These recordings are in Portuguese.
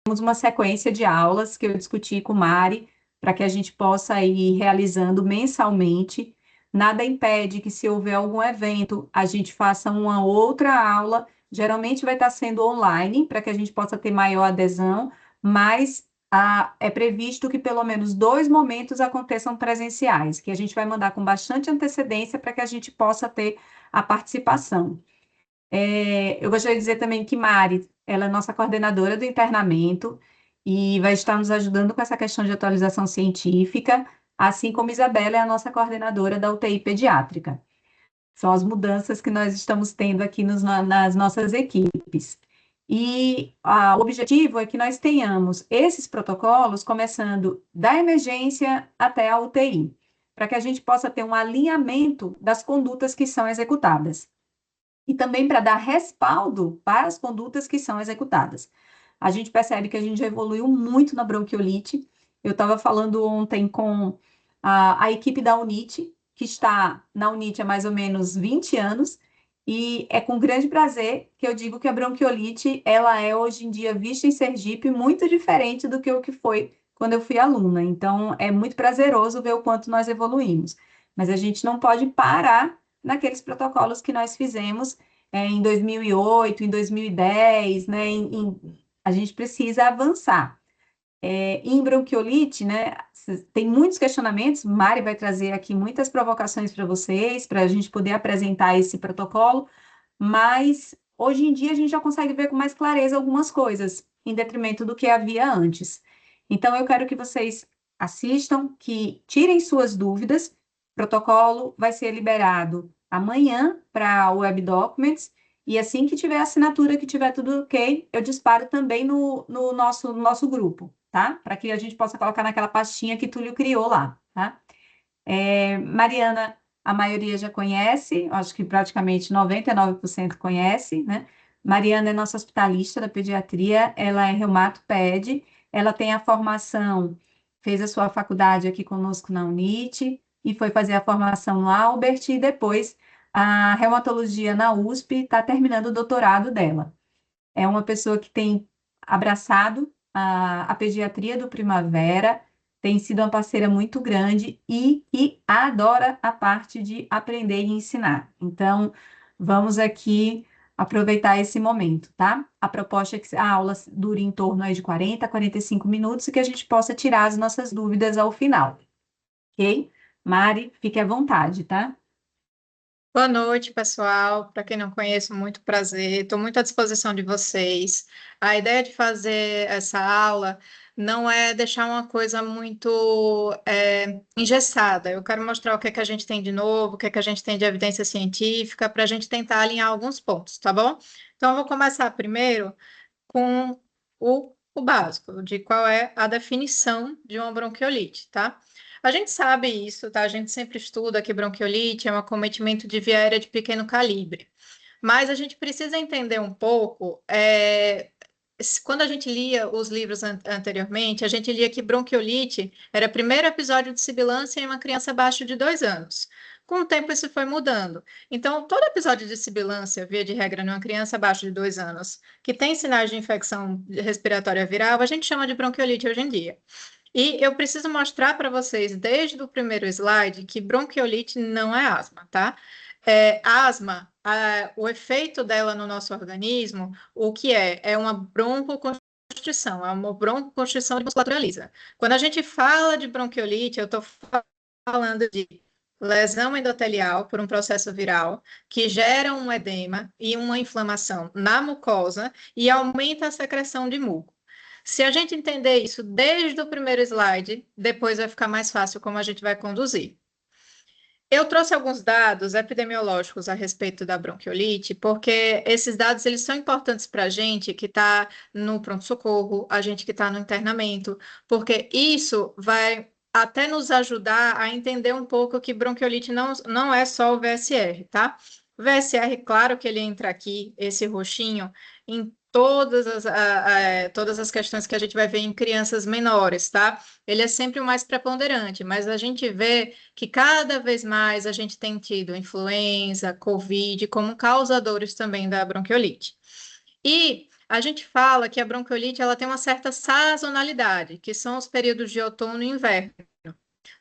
temos uma sequência de aulas que eu discuti com Mari, para que a gente possa ir realizando mensalmente. Nada impede que, se houver algum evento, a gente faça uma outra aula. Geralmente vai estar sendo online, para que a gente possa ter maior adesão, mas é previsto que pelo menos 2 momentos aconteçam presenciais, que a gente vai mandar com bastante antecedência para que a gente possa ter a participação. Eu gostaria de dizer também que Mari, ela é nossa coordenadora do internamento e vai estar nos ajudando com essa questão de atualização científica, assim como Isabela é a nossa coordenadora da UTI pediátrica. São as mudanças que nós estamos tendo aqui nas nossas equipes. E o objetivo é que nós tenhamos esses protocolos começando da emergência até a UTI, para que a gente possa ter um alinhamento das condutas que são executadas e também para dar respaldo para as condutas que são executadas. A gente percebe que a gente já evoluiu muito na bronquiolite. Eu estava falando ontem com a equipe da UNIT, que está na UNIT há mais ou menos 20 anos, e é com grande prazer que eu digo que a bronquiolite, ela é hoje em dia vista em Sergipe muito diferente do que o que foi quando eu fui aluna. Então, é muito prazeroso ver o quanto nós evoluímos. Mas a gente não pode parar naqueles protocolos que nós fizemos em 2008, em 2010, né? A gente precisa avançar. Em bronquiolite, né? Tem muitos questionamentos. Mari vai trazer aqui muitas provocações para vocês, para a gente poder apresentar esse protocolo, mas hoje em dia a gente já consegue ver com mais clareza algumas coisas, em detrimento do que havia antes. Então, eu quero que vocês assistam, que tirem suas dúvidas. O protocolo vai ser liberado amanhã para o Web Documents, e assim que tiver assinatura, que tiver tudo ok, eu disparo também no nosso grupo, tá? Para que a gente possa colocar naquela pastinha que Túlio criou lá, tá? Mariana, a maioria já conhece, acho que praticamente 99% conhece, né? Mariana é nossa hospitalista da pediatria, ela é reumato-ped, ela tem a formação, fez a sua faculdade aqui conosco na UNIT, e foi fazer a formação no Albert, e depois a reumatologia na USP, está terminando o doutorado dela. É uma pessoa que tem abraçado a pediatria do Primavera, tem sido uma parceira muito grande e adora a parte de aprender e ensinar. Então, vamos aqui aproveitar esse momento, tá? A proposta é que a aula dure em torno aí de 40 a 45 minutos e que a gente possa tirar as nossas dúvidas ao final, ok? Mari, fique à vontade, tá? Boa noite, pessoal. Para quem não conhece, muito prazer. Estou muito à disposição de vocês. A ideia de fazer essa aula não é deixar uma coisa muito engessada. Eu quero mostrar o que é que a gente tem de novo, o que é que a gente tem de evidência científica, para a gente tentar alinhar alguns pontos, tá bom? Então, eu vou começar primeiro com o básico, de qual é a definição de uma bronquiolite, tá? A gente sabe isso, tá? A gente sempre estuda que bronquiolite é um acometimento de via aérea de pequeno calibre. Mas a gente precisa entender um pouco. Quando a gente lia os livros anteriormente, a gente lia que bronquiolite era o primeiro episódio de sibilância em uma criança abaixo de 2 anos. Com o tempo, isso foi mudando. Então, todo episódio de sibilância, via de regra, numa criança abaixo de 2 anos, que tem sinais de infecção respiratória viral, a gente chama de bronquiolite hoje em dia. E eu preciso mostrar para vocês, desde o primeiro slide, que bronquiolite não é asma, tá? Asma, o efeito dela no nosso organismo, o que é? É uma broncoconstrição, é uma broncoconstrição de musculatura lisa. Quando a gente fala de bronquiolite, eu estou falando de lesão endotelial por um processo viral que gera um edema e uma inflamação na mucosa e aumenta a secreção de muco. Se a gente entender isso desde o primeiro slide, depois vai ficar mais fácil como a gente vai conduzir. Eu trouxe alguns dados epidemiológicos a respeito da bronquiolite, porque esses dados eles são importantes para a gente que está no pronto-socorro, a gente que está no internamento, porque isso vai até nos ajudar a entender um pouco que bronquiolite não é só o VSR, tá? O VSR, claro que ele entra aqui, esse roxinho, em todas as questões que a gente vai ver em crianças menores, tá? Ele é sempre o mais preponderante, mas a gente vê que cada vez mais a gente tem tido influenza, Covid como causadores também da bronquiolite. E a gente fala que a bronquiolite ela tem uma certa sazonalidade, que são os períodos de outono e inverno.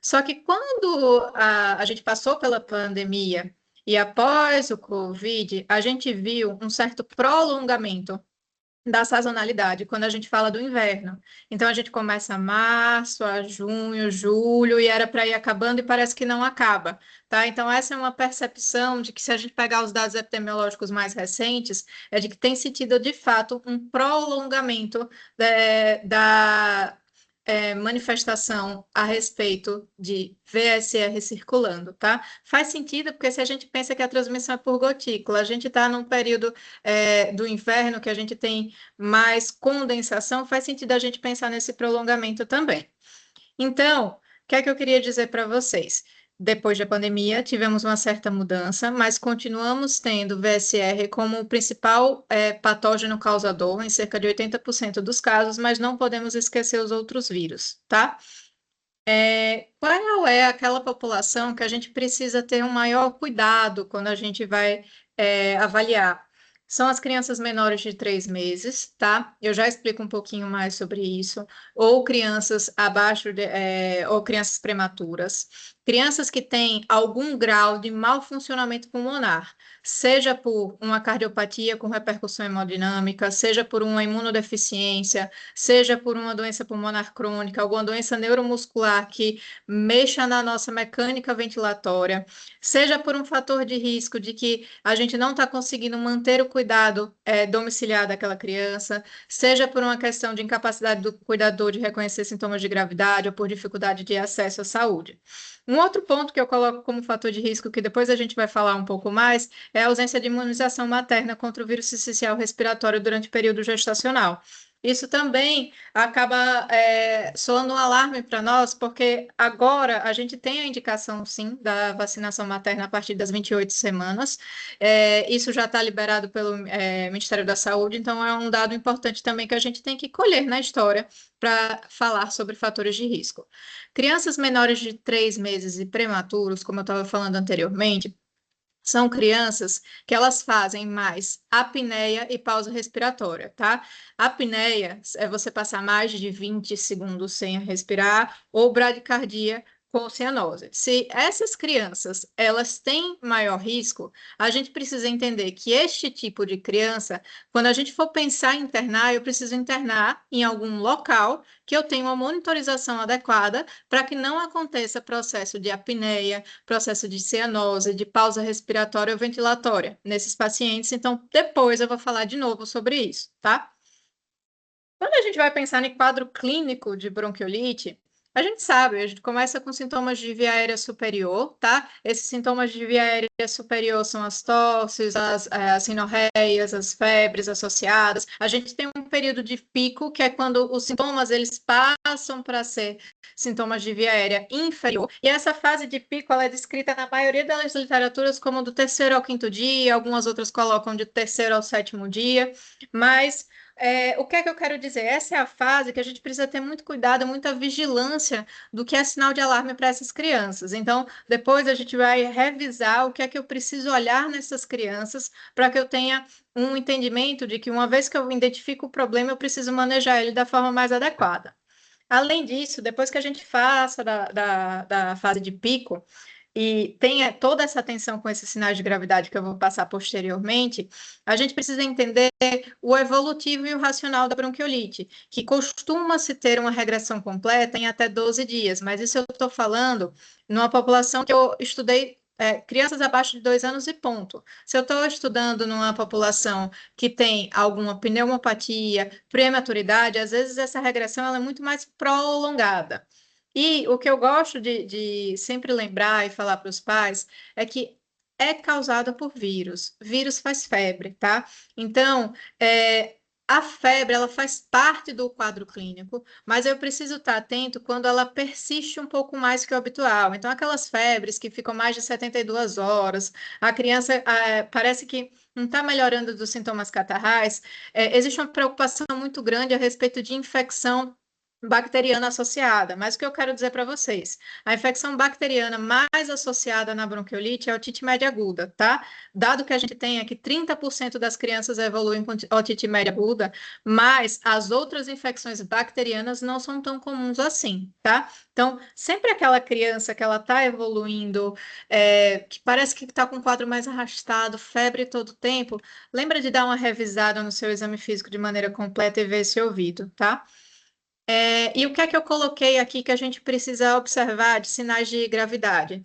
Só que quando a gente passou pela pandemia e após o Covid, a gente viu um certo prolongamento da sazonalidade, quando a gente fala do inverno. Então, a gente começa março, a junho, julho, e era para ir acabando e parece que não acaba, tá? Então, essa é uma percepção de que, se a gente pegar os dados epidemiológicos mais recentes, é de que tem se tido, de fato, um prolongamento da manifestação a respeito de VSR circulando, tá? Faz sentido, porque se a gente pensa que a transmissão é por gotícula, a gente está num período do inverno que a gente tem mais condensação, faz sentido a gente pensar nesse prolongamento também. Então, o que é que eu queria dizer para vocês? Depois da pandemia, tivemos uma certa mudança, mas continuamos tendo VSR como o principal patógeno causador em cerca de 80% dos casos, mas não podemos esquecer os outros vírus, tá? Qual é aquela população que a gente precisa ter um maior cuidado quando a gente vai avaliar? São as crianças menores de 3 meses, tá? Eu já explico um pouquinho mais sobre isso. Ou crianças ou crianças prematuras. Crianças que têm algum grau de mau funcionamento pulmonar, seja por uma cardiopatia com repercussão hemodinâmica, seja por uma imunodeficiência, seja por uma doença pulmonar crônica, alguma doença neuromuscular que mexa na nossa mecânica ventilatória, seja por um fator de risco de que a gente não está conseguindo manter o cuidado domiciliar daquela criança, seja por uma questão de incapacidade do cuidador de reconhecer sintomas de gravidade ou por dificuldade de acesso à saúde. Um outro ponto que eu coloco como fator de risco, que depois a gente vai falar um pouco mais, é a ausência de imunização materna contra o vírus sincicial respiratório durante o período gestacional. Isso também acaba soando um alarme para nós, porque agora a gente tem a indicação, sim, da vacinação materna a partir das 28 semanas. Isso já está liberado pelo Ministério da Saúde, então é um dado importante também que a gente tem que colher na história para falar sobre fatores de risco. Crianças menores de 3 meses e prematuros, como eu estava falando anteriormente, são crianças que elas fazem mais apneia e pausa respiratória, tá? Apneia é você passar mais de 20 segundos sem respirar, ou bradicardia com cianose. Se essas crianças elas têm maior risco, a gente precisa entender que este tipo de criança, quando a gente for pensar em internar, eu preciso internar em algum local que eu tenha uma monitorização adequada para que não aconteça processo de apneia, processo de cianose, de pausa respiratória ou ventilatória nesses pacientes. Então, depois eu vou falar de novo sobre isso, tá? Quando a gente vai pensar em quadro clínico de bronquiolite, a gente sabe, a gente começa com sintomas de via aérea superior, tá? Esses sintomas de via aérea superior são as tosses, as sinorreias, as febres associadas. A gente tem um período de pico, que é quando os sintomas eles passam para ser sintomas de via aérea inferior. E essa fase de pico ela é descrita na maioria das literaturas como do terceiro ao quinto dia, algumas outras colocam de terceiro ao sétimo dia, mas o que é que eu quero dizer? Essa é a fase que a gente precisa ter muito cuidado, muita vigilância do que é sinal de alarme para essas crianças. Então, depois a gente vai revisar o que é que eu preciso olhar nessas crianças para que eu tenha um entendimento de que, uma vez que eu identifico o problema, eu preciso manejar ele da forma mais adequada. Além disso, depois que a gente faça da fase de pico, e tenha toda essa atenção com esses sinais de gravidade que eu vou passar posteriormente, a gente precisa entender o evolutivo e o racional da bronquiolite, que costuma-se ter uma regressão completa em até 12 dias, mas isso eu estou falando numa população que eu estudei crianças abaixo de 2 anos e ponto. Se eu estou estudando numa população que tem alguma pneumopatia, prematuridade, às vezes essa regressão ela é muito mais prolongada. E o que eu gosto de sempre lembrar e falar para os pais é que é causada por vírus. Vírus faz febre, tá? Então, a febre, ela faz parte do quadro clínico, mas eu preciso estar atento quando ela persiste um pouco mais que o habitual. Então, aquelas febres que ficam mais de 72 horas, a criança parece que não está melhorando dos sintomas catarrais, existe uma preocupação muito grande a respeito de infecção bacteriana associada. Mas o que eu quero dizer para vocês? A infecção bacteriana mais associada na bronquiolite é a otite média aguda, tá? Dado que a gente tem aqui 30% das crianças evoluem com otite média aguda, mas as outras infecções bacterianas não são tão comuns assim, tá? Então, sempre aquela criança que ela está evoluindo, que parece que está com um quadro mais arrastado, febre todo o tempo, lembra de dar uma revisada no seu exame físico de maneira completa e ver esse ouvido, tá? E o que é que eu coloquei aqui que a gente precisa observar de sinais de gravidade?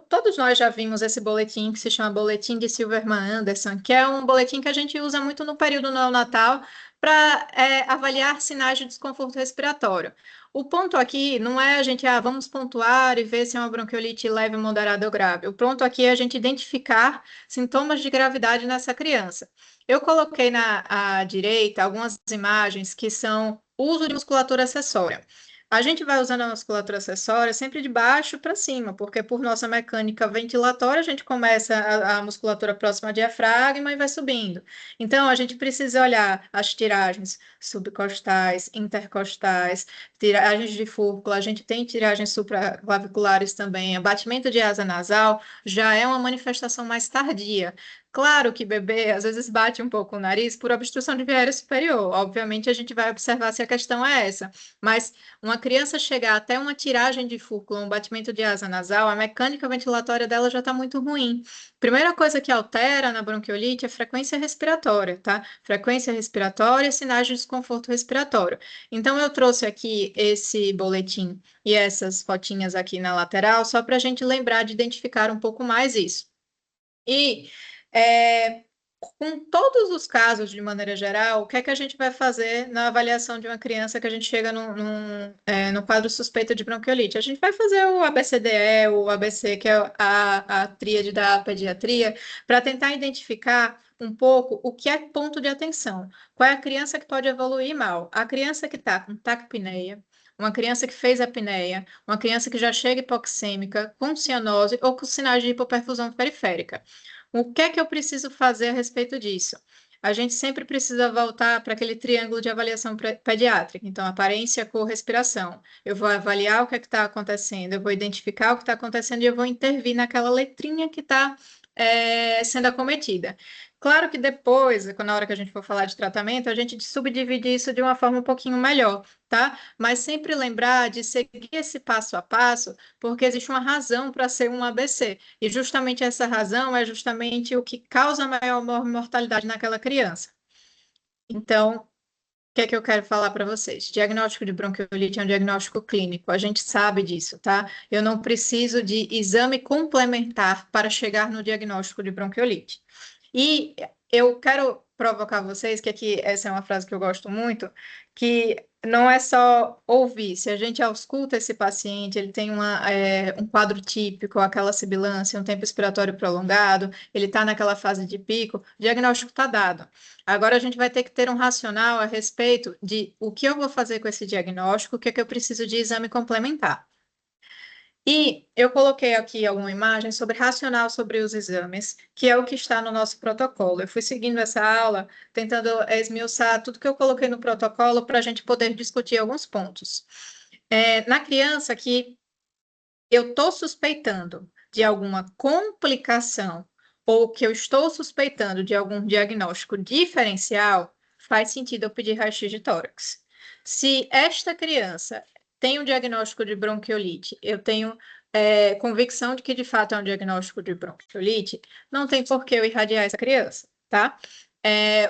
Todos nós já vimos esse boletim que se chama Boletim de Silverman-Anderson, que é um boletim que a gente usa muito no período neonatal para avaliar sinais de desconforto respiratório. O ponto aqui não é a gente, vamos pontuar e ver se é uma bronquiolite leve, moderada ou grave. O ponto aqui é a gente identificar sintomas de gravidade nessa criança. Eu coloquei à direita algumas imagens que são uso de musculatura acessória. A gente vai usando a musculatura acessória sempre de baixo para cima, porque por nossa mecânica ventilatória, a gente começa a musculatura próxima ao diafragma e vai subindo. Então, a gente precisa olhar as tiragens subcostais, intercostais, tiragens de fúrcula, a gente tem tiragens supraclaviculares também. Abatimento de asa nasal já é uma manifestação mais tardia. Claro que bebê às vezes bate um pouco o nariz por obstrução de via aérea superior. Obviamente, a gente vai observar se a questão é essa. Mas uma criança chegar até uma tiragem de fúrcula, um batimento de asa nasal, a mecânica ventilatória dela já está muito ruim. Primeira coisa que altera na bronquiolite é a frequência respiratória, tá? Frequência respiratória e sinais de desconforto respiratório. Então, eu trouxe aqui esse boletim e essas fotinhas aqui na lateral, só para a gente lembrar de identificar um pouco mais isso. E é, com todos os casos, de maneira geral, o que é que a gente vai fazer na avaliação de uma criança que a gente chega no quadro suspeito de bronquiolite? A gente vai fazer o ABCDE, o ABC, que é a tríade da pediatria, para tentar identificar um pouco o que é ponto de atenção. Qual é a criança que pode evoluir mal? A criança que está com taquipneia, uma criança que fez apneia, uma criança que já chega hipoxêmica, com cianose ou com sinais de hipoperfusão periférica. O que é que eu preciso fazer a respeito disso? A gente sempre precisa voltar para aquele triângulo de avaliação pediátrica. Então, aparência, cor, respiração. Eu vou avaliar o que é que está acontecendo, eu vou identificar o que está acontecendo e eu vou intervir naquela letrinha que está sendo acometida. Claro que depois, na hora que a gente for falar de tratamento, a gente subdivide isso de uma forma um pouquinho melhor, tá? Mas sempre lembrar de seguir esse passo a passo, porque existe uma razão para ser um ABC. E justamente essa razão é justamente o que causa maior mortalidade naquela criança. Então, o que é que eu quero falar para vocês? Diagnóstico de bronquiolite é um diagnóstico clínico, a gente sabe disso, tá? Eu não preciso de exame complementar para chegar no diagnóstico de bronquiolite. E eu quero provocar vocês, que aqui essa é uma frase que eu gosto muito, que não é só ouvir. Se a gente ausculta esse paciente, ele tem um quadro típico, aquela sibilância, um tempo expiratório prolongado, ele está naquela fase de pico, o diagnóstico está dado. Agora a gente vai ter que ter um racional a respeito de o que eu vou fazer com esse diagnóstico, o que é que eu preciso de exame complementar. E eu coloquei aqui alguma imagem sobre racional sobre os exames, que é o que está no nosso protocolo. Eu fui seguindo essa aula, tentando esmiuçar tudo que eu coloquei no protocolo para a gente poder discutir alguns pontos. Na criança que eu estou suspeitando de alguma complicação ou que eu estou suspeitando de algum diagnóstico diferencial, faz sentido eu pedir raio-x de tórax. Se esta criança tem um diagnóstico de bronquiolite, eu tenho convicção de que de fato é um diagnóstico de bronquiolite, não tem por que eu irradiar essa criança, tá?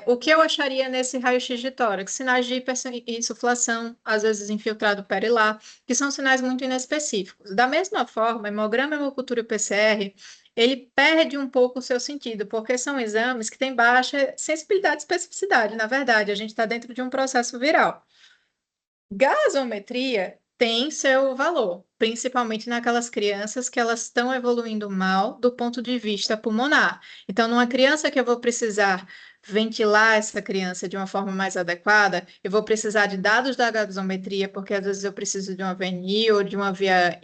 O que eu acharia nesse raio-x de tórax? Sinais de hiperinsuflação, às vezes infiltrado perilar, que são sinais muito inespecíficos. Da mesma forma, hemograma, hemocultura e PCR, ele perde um pouco o seu sentido, porque são exames que têm baixa sensibilidade e especificidade. Na verdade, a gente está dentro de um processo viral. Gasometria tem seu valor, principalmente naquelas crianças que elas estão evoluindo mal do ponto de vista pulmonar. Então, numa criança que eu vou precisar ventilar essa criança de uma forma mais adequada, eu vou precisar de dados da gasometria, porque às vezes eu preciso de uma VNI ou de uma via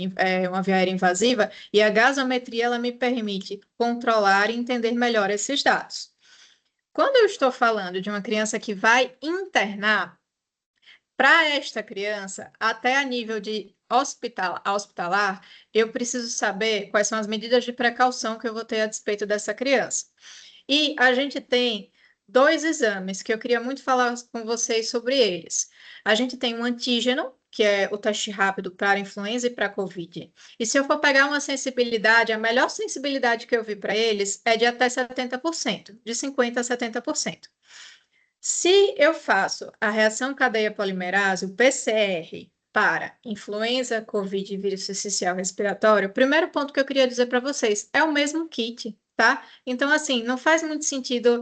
aérea invasiva, e a gasometria ela me permite controlar e entender melhor esses dados. Quando eu estou falando de uma criança que vai internar, Para esta criança, até a nível de hospitalar, eu preciso saber quais são as medidas de precaução que eu vou ter a despeito dessa criança. E a gente tem dois exames que eu queria muito falar com vocês sobre eles. A gente tem um antígeno, que é o teste rápido para influenza e para COVID. E se eu for pegar uma sensibilidade, a melhor sensibilidade que eu vi para eles é de até 70%, de 50% a 70%. Se eu faço a reação cadeia polimerase, o PCR, para influenza, COVID e vírus essencial respiratório, o primeiro ponto que eu queria dizer para vocês é o mesmo kit, tá? Então, assim, não faz muito sentido,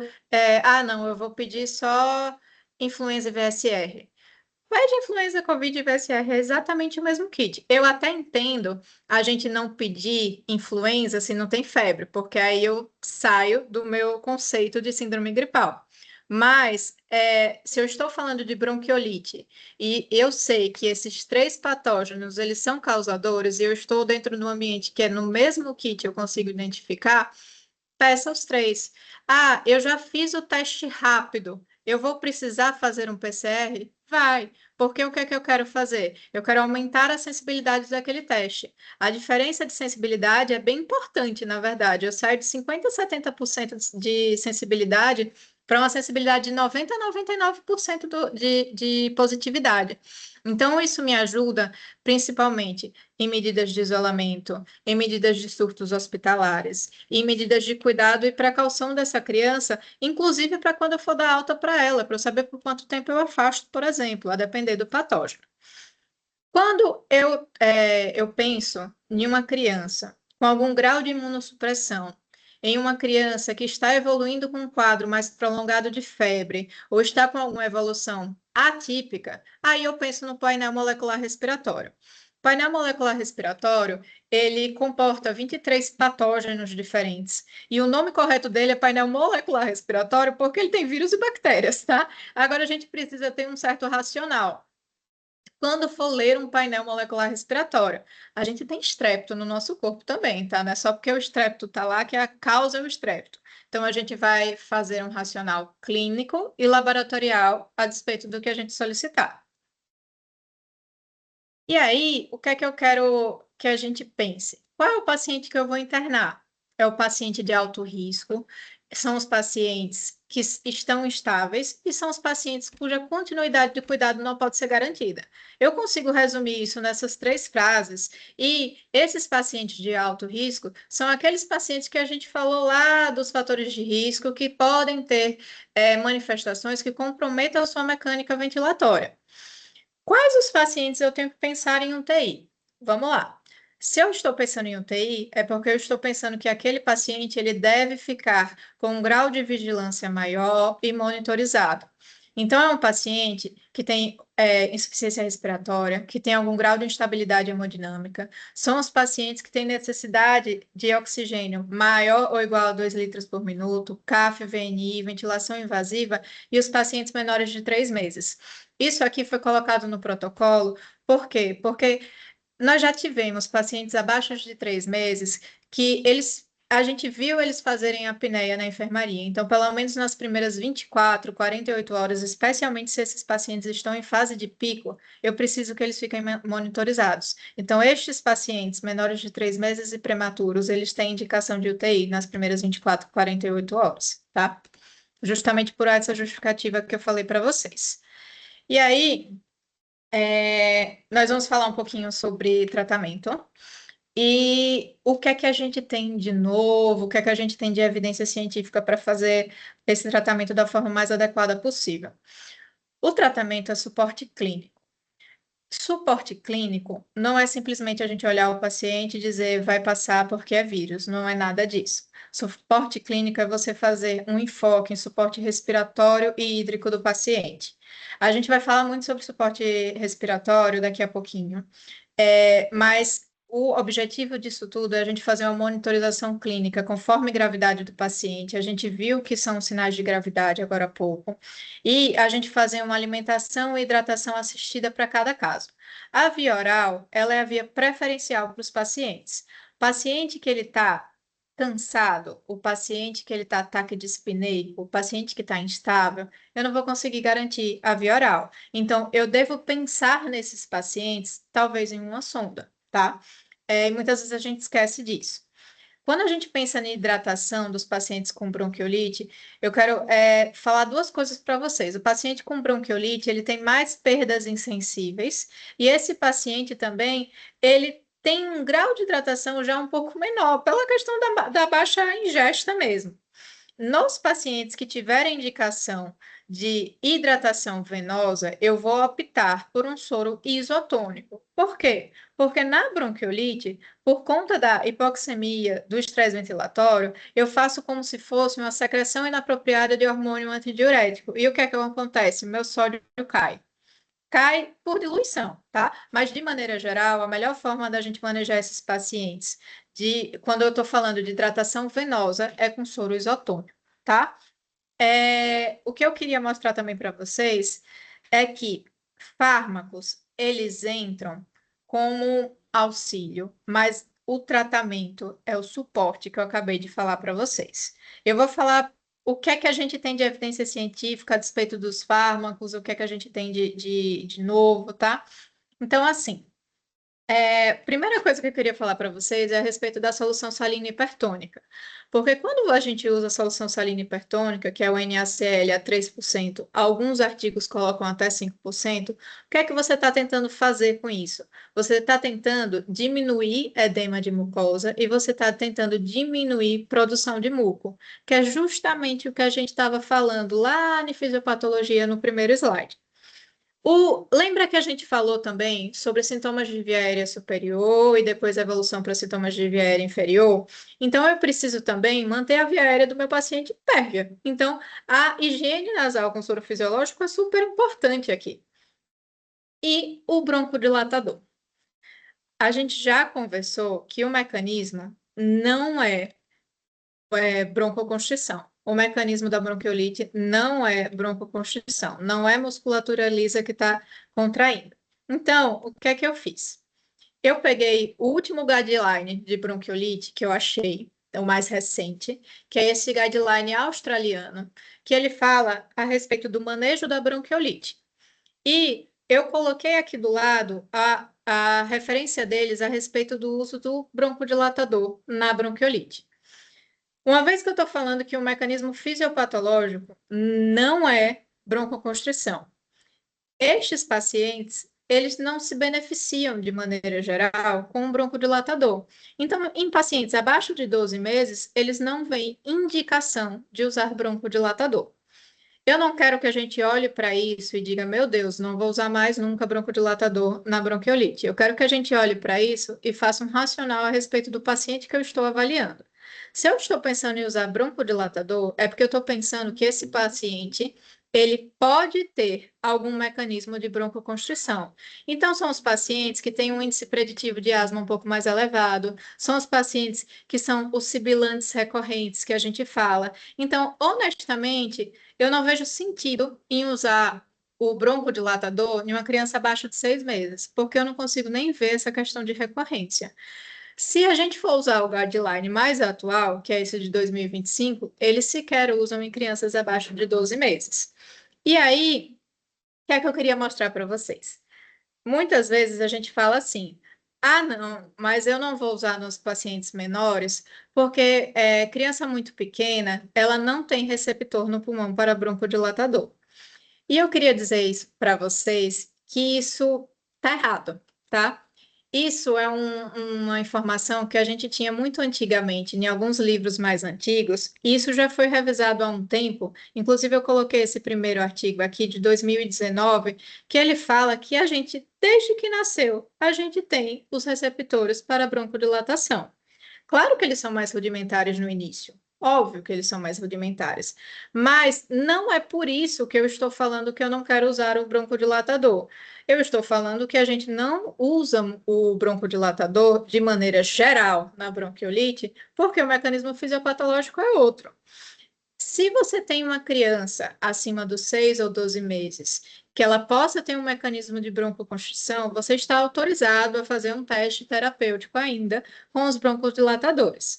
não, eu vou pedir só influenza e VSR. Pede influenza, COVID e VSR, é exatamente o mesmo kit. Eu até entendo a gente não pedir influenza se não tem febre, porque aí eu saio do meu conceito de síndrome gripal. Mas, se eu estou falando de bronquiolite e eu sei que esses três patógenos, eles são causadores e eu estou dentro de um ambiente que é no mesmo kit, eu consigo identificar, peça os três. Ah, eu já fiz o teste rápido. Eu vou precisar fazer um PCR? Vai, porque o que é que eu quero fazer? Eu quero aumentar a sensibilidade daquele teste. A diferença de sensibilidade é bem importante, na verdade. Eu saio de 50% a 70% de sensibilidade para uma sensibilidade de 90% a 99% de positividade. Então, isso me ajuda principalmente em medidas de isolamento, em medidas de surtos hospitalares, em medidas de cuidado e precaução dessa criança, inclusive para quando eu for dar alta para ela, para eu saber por quanto tempo eu afasto, por exemplo, a depender do patógeno. Quando eu penso em uma criança com algum grau de imunossupressão, em uma criança que está evoluindo com um quadro mais prolongado de febre, ou está com alguma evolução atípica, aí eu penso no painel molecular respiratório. O painel molecular respiratório, ele comporta 23 patógenos diferentes. E o nome correto dele é painel molecular respiratório porque ele tem vírus e bactérias, tá? Agora a gente precisa ter um certo racional quando for ler um painel molecular respiratório. A gente tem estrépito no nosso corpo também, tá? Não é só porque o estrépito está lá que a causa é o estrépito. Então, a gente vai fazer um racional clínico e laboratorial a despeito do que a gente solicitar. E aí, o que é que eu quero que a gente pense? Qual é o paciente que eu vou internar? É o paciente de alto risco, são os pacientes que estão estáveis e são os pacientes cuja continuidade de cuidado não pode ser garantida. Eu consigo resumir isso nessas três frases, e esses pacientes de alto risco são aqueles pacientes que a gente falou lá dos fatores de risco que podem ter manifestações que comprometam a sua mecânica ventilatória. Quais os pacientes eu tenho que pensar em UTI? Vamos lá. Se eu estou pensando em UTI, é porque eu estou pensando que aquele paciente ele deve ficar com um grau de vigilância maior e monitorizado. Então, é um paciente que tem insuficiência respiratória, que tem algum grau de instabilidade hemodinâmica. São os pacientes que têm necessidade de oxigênio maior ou igual a 2 litros por minuto, CAF, VNI, ventilação invasiva, e os pacientes menores de 3 meses. Isso aqui foi colocado no protocolo, por quê? Porque nós já tivemos pacientes abaixo de 3 meses que a gente viu eles fazerem a apneia na enfermaria. Então, pelo menos nas primeiras 24, 48 horas, especialmente se esses pacientes estão em fase de pico, eu preciso que eles fiquem monitorizados. Então, estes pacientes menores de 3 meses e prematuros, eles têm indicação de UTI nas primeiras 24, 48 horas, tá? Justamente por essa justificativa que eu falei para vocês. E aí, nós vamos falar um pouquinho sobre tratamento e o que é que a gente tem de novo, o que é que a gente tem de evidência científica para fazer esse tratamento da forma mais adequada possível. O tratamento é suporte clínico. Suporte clínico não é simplesmente a gente olhar o paciente e dizer vai passar porque é vírus, não é nada disso. Suporte clínico é você fazer um enfoque em suporte respiratório e hídrico do paciente. A gente vai falar muito sobre suporte respiratório daqui a pouquinho, mas o objetivo disso tudo é a gente fazer uma monitorização clínica conforme a gravidade do paciente. A gente viu que são sinais de gravidade agora há pouco. E a gente fazer uma alimentação e hidratação assistida para cada caso. A via oral, ela é a via preferencial para os pacientes. Paciente que ele está cansado, o paciente que ele está ataque de espineia, o paciente que está instável, eu não vou conseguir garantir a via oral. Então, eu devo pensar nesses pacientes, talvez em uma sonda, tá? E muitas vezes a gente esquece disso. Quando a gente pensa na hidratação dos pacientes com bronquiolite, eu quero falar duas coisas para vocês. O paciente com bronquiolite, ele tem mais perdas insensíveis, e esse paciente também, ele tem um grau de hidratação já um pouco menor, pela questão da baixa ingesta mesmo. Nos pacientes que tiverem indicação de hidratação venosa, eu vou optar por um soro isotônico. Por quê? Porque na bronquiolite, por conta da hipoxemia, do estresse ventilatório, eu faço como se fosse uma secreção inapropriada de hormônio antidiurético. E o que é que acontece? Meu sódio cai. Cai por diluição, tá? Mas, de maneira geral, a melhor forma da gente manejar esses pacientes, quando eu estou falando de hidratação venosa, é com soro isotônico, tá? O que eu queria mostrar também para vocês é que fármacos, eles entram como auxílio, mas o tratamento é o suporte que eu acabei de falar para vocês. Eu vou falar o que é que a gente tem de evidência científica a despeito dos fármacos, o que é que a gente tem de novo, tá? Então, assim, primeira coisa que eu queria falar para vocês é a respeito da solução salina hipertônica. Porque quando a gente usa a solução salina hipertônica, que é o NaCl a 3%, alguns artigos colocam até 5%, o que é que você está tentando fazer com isso? Você está tentando diminuir edema de mucosa e você está tentando diminuir produção de muco, que é justamente o que a gente estava falando lá na fisiopatologia no primeiro slide. Lembra que a gente falou também sobre sintomas de via aérea superior e depois a evolução para sintomas de via aérea inferior? Então, eu preciso também manter a via aérea do meu paciente pérvia. Então, a higiene nasal com soro fisiológico é super importante aqui. E o broncodilatador. A gente já conversou que o mecanismo não é broncoconstrição. O mecanismo da bronquiolite não é broncoconstrição, não é musculatura lisa que está contraindo. Então, o que é que eu fiz? Eu peguei o último guideline de bronquiolite que eu achei, o mais recente, que é esse guideline australiano, que ele fala a respeito do manejo da bronquiolite. E eu coloquei aqui do lado a referência deles a respeito do uso do broncodilatador na bronquiolite. Uma vez que eu estou falando que o mecanismo fisiopatológico não é broncoconstrição, estes pacientes, eles não se beneficiam de maneira geral com o broncodilatador. Então, em pacientes abaixo de 12 meses, eles não veem indicação de usar broncodilatador. Eu não quero que a gente olhe para isso e diga, meu Deus, não vou usar mais nunca broncodilatador na bronquiolite. Eu quero que a gente olhe para isso e faça um racional a respeito do paciente que eu estou avaliando. Se eu estou pensando em usar broncodilatador, é porque eu estou pensando que esse paciente ele pode ter algum mecanismo de broncoconstrição. Então, são os pacientes que têm um índice preditivo de asma um pouco mais elevado, são os pacientes que são os sibilantes recorrentes que a gente fala. Então, honestamente, eu não vejo sentido em usar o broncodilatador em uma criança abaixo de 6 meses, porque eu não consigo nem ver essa questão de recorrência. Se a gente for usar o guideline mais atual, que é esse de 2025, eles sequer usam em crianças abaixo de 12 meses. E aí, o que é que eu queria mostrar para vocês? Muitas vezes a gente fala assim: ah, não, mas eu não vou usar nos pacientes menores, porque criança muito pequena, ela não tem receptor no pulmão para broncodilatador. E eu queria dizer isso para vocês, que isso tá errado, tá? Isso é uma informação que a gente tinha muito antigamente, em alguns livros mais antigos, e isso já foi revisado há um tempo. Inclusive, eu coloquei esse primeiro artigo aqui de 2019, que ele fala que a gente, desde que nasceu, a gente tem os receptores para broncodilatação. Claro que eles são mais rudimentares no início. Óbvio que eles são mais rudimentares. Mas não é por isso que eu estou falando que eu não quero usar o broncodilatador. Eu estou falando que a gente não usa o broncodilatador de maneira geral na bronquiolite, porque o mecanismo fisiopatológico é outro. Se você tem uma criança acima dos 6 ou 12 meses, que ela possa ter um mecanismo de broncoconstrição, você está autorizado a fazer um teste terapêutico ainda com os broncodilatadores.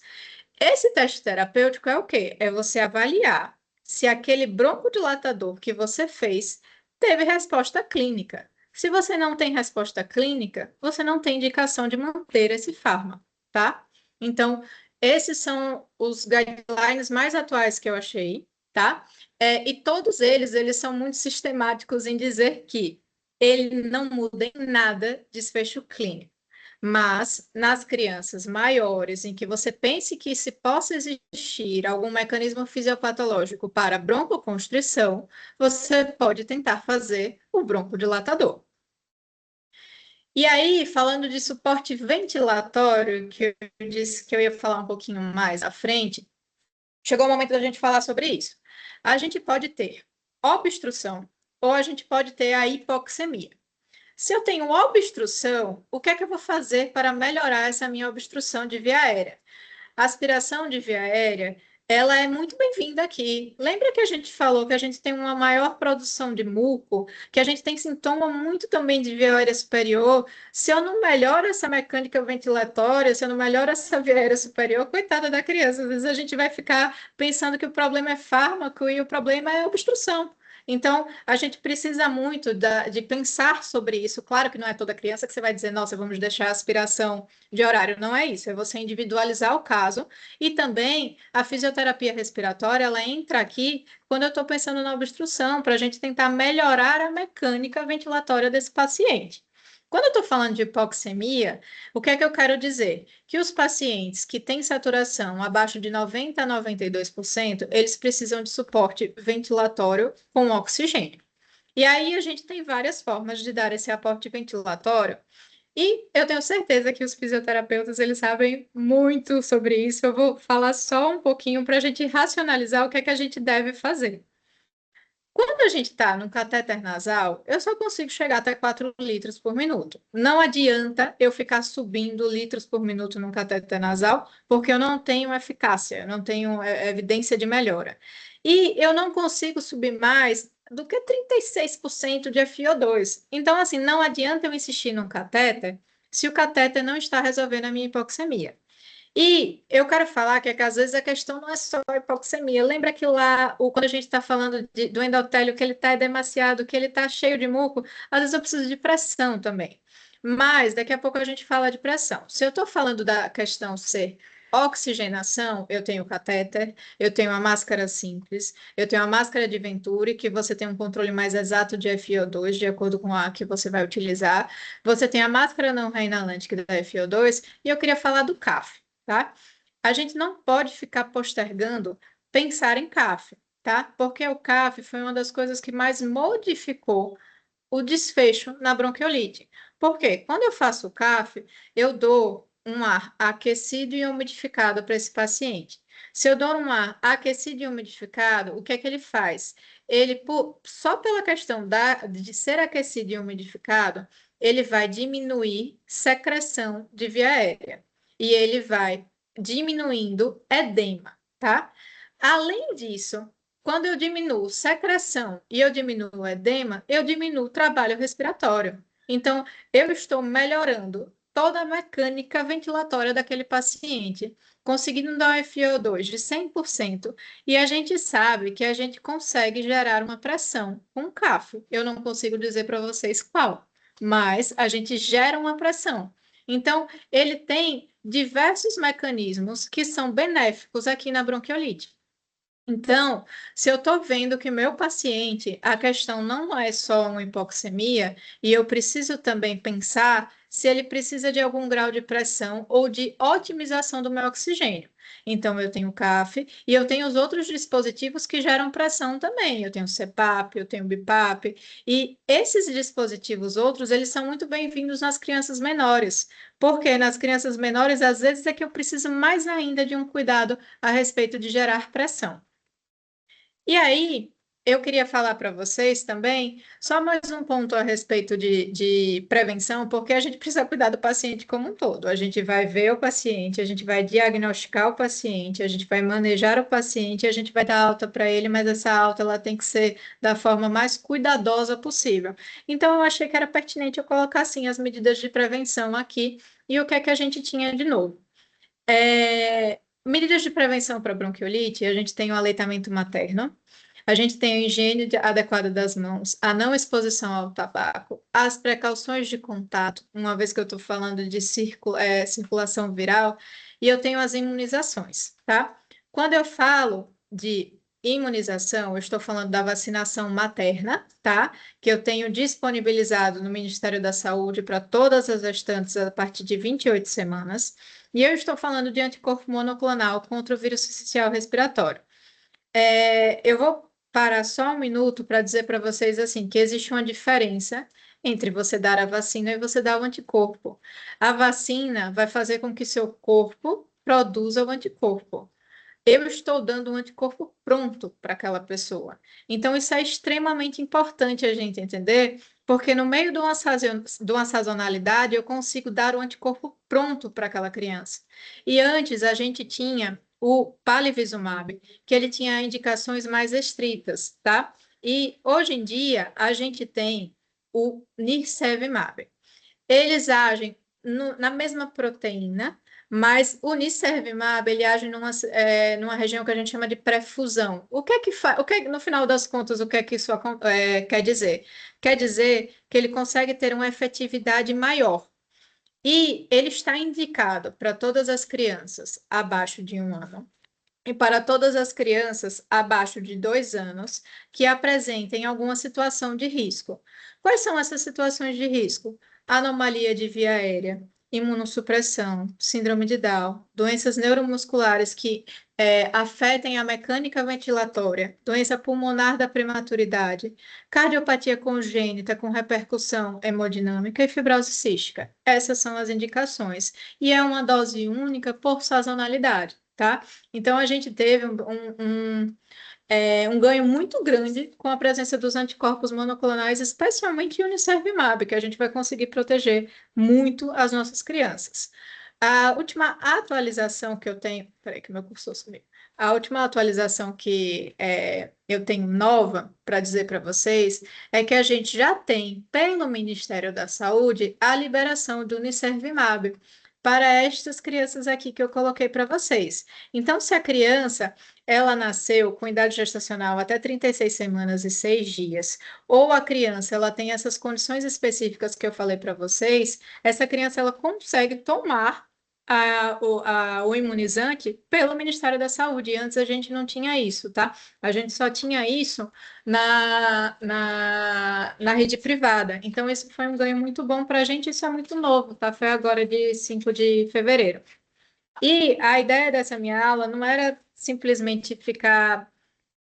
Esse teste terapêutico é o quê? É você avaliar se aquele broncodilatador que você fez teve resposta clínica. Se você não tem resposta clínica, você não tem indicação de manter esse fármaco, tá? Então, esses são os guidelines mais atuais que eu achei, tá? E todos eles são muito sistemáticos em dizer que ele não muda em nada desfecho clínico. Mas nas crianças maiores, em que você pense que se possa existir algum mecanismo fisiopatológico para broncoconstrição, você pode tentar fazer o broncodilatador. E aí, falando de suporte ventilatório, que eu disse que eu ia falar um pouquinho mais à frente, chegou o momento da gente falar sobre isso. A gente pode ter obstrução ou a gente pode ter a hipoxemia. Se eu tenho obstrução, o que é que eu vou fazer para melhorar essa minha obstrução de via aérea? A aspiração de via aérea, ela é muito bem-vinda aqui. Lembra que a gente falou que a gente tem uma maior produção de muco, que a gente tem sintoma muito também de via aérea superior? Se eu não melhoro essa mecânica ventilatória, se eu não melhoro essa via aérea superior, coitada da criança, às vezes a gente vai ficar pensando que o problema é fármaco e o problema é obstrução. Então, a gente precisa muito de pensar sobre isso. Claro que não é toda criança que você vai dizer, nossa, vamos deixar a aspiração de horário. Não é isso, é você individualizar o caso. E também a fisioterapia respiratória, ela entra aqui quando eu estou pensando na obstrução, para a gente tentar melhorar a mecânica ventilatória desse paciente. Quando eu estou falando de hipoxemia, o que é que eu quero dizer? Que os pacientes que têm saturação abaixo de 90 a 92%, eles precisam de suporte ventilatório com oxigênio. E aí a gente tem várias formas de dar esse aporte ventilatório. E eu tenho certeza que os fisioterapeutas, eles sabem muito sobre isso. Eu vou falar só um pouquinho para a gente racionalizar o que é que a gente deve fazer. Quando a gente está no catéter nasal, eu só consigo chegar até 4 litros por minuto. Não adianta eu ficar subindo litros por minuto no catéter nasal, porque eu não tenho eficácia, eu não tenho evidência de melhora. E eu não consigo subir mais do que 36% de FiO2. Então, assim, não adianta eu insistir no catéter se o catéter não está resolvendo a minha hipoxemia. E eu quero falar que às vezes a questão não é só a hipoxemia. Lembra que lá, quando a gente está falando do endotélio, que ele está demasiado, que ele está cheio de muco, às vezes eu preciso de pressão também. Mas daqui a pouco a gente fala de pressão. Se eu estou falando da questão ser oxigenação, eu tenho catéter, eu tenho a máscara simples, eu tenho a máscara de Venturi, que você tem um controle mais exato de FiO2, de acordo com a que você vai utilizar. Você tem a máscara não reinalante que dá FiO2, e eu queria falar do CAF, tá? A gente não pode ficar postergando pensar em CAF, tá? Porque o CAF foi uma das coisas que mais modificou o desfecho na bronquiolite. Porque quando eu faço o CAF, eu dou um ar aquecido e umidificado para esse paciente. Se eu dou um ar aquecido e umidificado, o que é que ele faz? Ele, só pela questão de ser aquecido e umidificado, ele vai diminuir secreção de via aérea. E ele vai diminuindo edema, tá? Além disso, quando eu diminuo secreção e eu diminuo o edema, eu diminuo o trabalho respiratório. Então, eu estou melhorando toda a mecânica ventilatória daquele paciente, conseguindo dar um FiO2 de 100%, e a gente sabe que a gente consegue gerar uma pressão com CAF. Eu não consigo dizer para vocês qual, mas a gente gera uma pressão. Então, ele tem diversos mecanismos que são benéficos aqui na bronquiolite. Então, se eu estou vendo que meu paciente, a questão não é só uma hipoxemia, e eu preciso também pensar se ele precisa de algum grau de pressão ou de otimização do meu oxigênio. Então, eu tenho o CAF e eu tenho os outros dispositivos que geram pressão também. Eu tenho o CPAP, eu tenho o BIPAP, e esses dispositivos outros, eles são muito bem-vindos nas crianças menores, porque nas crianças menores, às vezes, é que eu preciso mais ainda de um cuidado a respeito de gerar pressão. E aí, eu queria falar para vocês também, só mais um ponto a respeito de prevenção, porque a gente precisa cuidar do paciente como um todo. A gente vai ver o paciente, a gente vai diagnosticar o paciente, a gente vai manejar o paciente, a gente vai dar alta para ele, mas essa alta ela tem que ser da forma mais cuidadosa possível. Então, eu achei que era pertinente eu colocar assim as medidas de prevenção aqui e o que é que a gente tinha de novo. medidas de prevenção para bronquiolite, a gente tem o aleitamento materno, a gente tem a higiene adequada das mãos, a não exposição ao tabaco, as precauções de contato, uma vez que eu estou falando de circulação viral, e eu tenho as imunizações, tá? Quando eu falo de imunização, eu estou falando da vacinação materna, tá? Que eu tenho disponibilizado no Ministério da Saúde para todas as gestantes a partir de 28 semanas. E eu estou falando de anticorpo monoclonal contra o vírus sincicial respiratório. Eu vou parar só um minuto para dizer para vocês assim que existe uma diferença entre você dar a vacina e você dar o anticorpo. A vacina vai fazer com que seu corpo produza o anticorpo. Eu estou dando um anticorpo pronto para aquela pessoa. Então, isso é extremamente importante a gente entender, porque no meio de uma sazonalidade, eu consigo dar o anticorpo pronto para aquela criança. E antes, a gente tinha o palivizumab, que ele tinha indicações mais estritas, tá? E hoje em dia, a gente tem o nirsevimab. Eles agem na mesma proteína, mas o nirsevimab, ele age numa região que a gente chama de pré-fusão. O que é que faz? No final das contas, o que é que isso quer dizer? Quer dizer que ele consegue ter uma efetividade maior. E ele está indicado para todas as crianças abaixo de 1 ano e para todas as crianças abaixo de 2 anos que apresentem alguma situação de risco. Quais são essas situações de risco? Anomalia de via aérea, imunossupressão, síndrome de Down, doenças neuromusculares que afetem a mecânica ventilatória, doença pulmonar da prematuridade, cardiopatia congênita com repercussão hemodinâmica e fibrose cística. Essas são as indicações. E é uma dose única por sazonalidade, tá? Então, a gente teve um ganho muito grande com a presença dos anticorpos monoclonais, especialmente o Unicervimab, que a gente vai conseguir proteger muito as nossas crianças. A última atualização que eu tenho... Peraí que meu cursor sumiu. A última atualização que eu tenho nova para dizer para vocês é que a gente já tem, pelo Ministério da Saúde, a liberação do Unicervimab para estas crianças aqui que eu coloquei para vocês. Então, se a criança ela nasceu com idade gestacional até 36 semanas e 6 dias, ou a criança ela tem essas condições específicas que eu falei para vocês, essa criança ela consegue tomar o imunizante pelo Ministério da Saúde. E antes a gente não tinha isso, tá? A gente só tinha isso na rede privada. Então, isso foi um ganho muito bom para a gente, isso é muito novo, tá? Foi agora de 5 de fevereiro. E a ideia dessa minha aula não era simplesmente ficar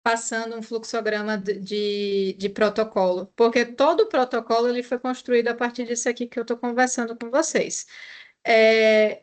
passando um fluxograma de protocolo, porque todo o protocolo ele foi construído a partir disso aqui que eu estou conversando com vocês. É,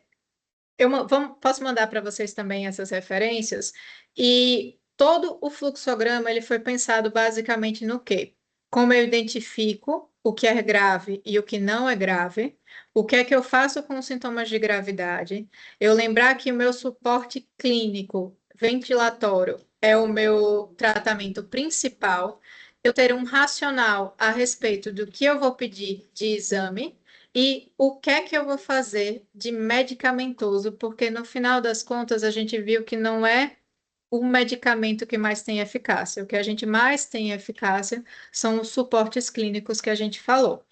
posso mandar para vocês também essas referências, e todo o fluxograma ele foi pensado basicamente no quê? Como eu identifico o que é grave e o que não é grave, o que é que eu faço com os sintomas de gravidade, eu lembrar que o meu suporte clínico ventilatório é o meu tratamento principal, eu ter um racional a respeito do que eu vou pedir de exame, e o que é que eu vou fazer de medicamentoso? Porque no final das contas a gente viu que não é o medicamento que mais tem eficácia. O que a gente mais tem eficácia são os suportes clínicos que a gente falou.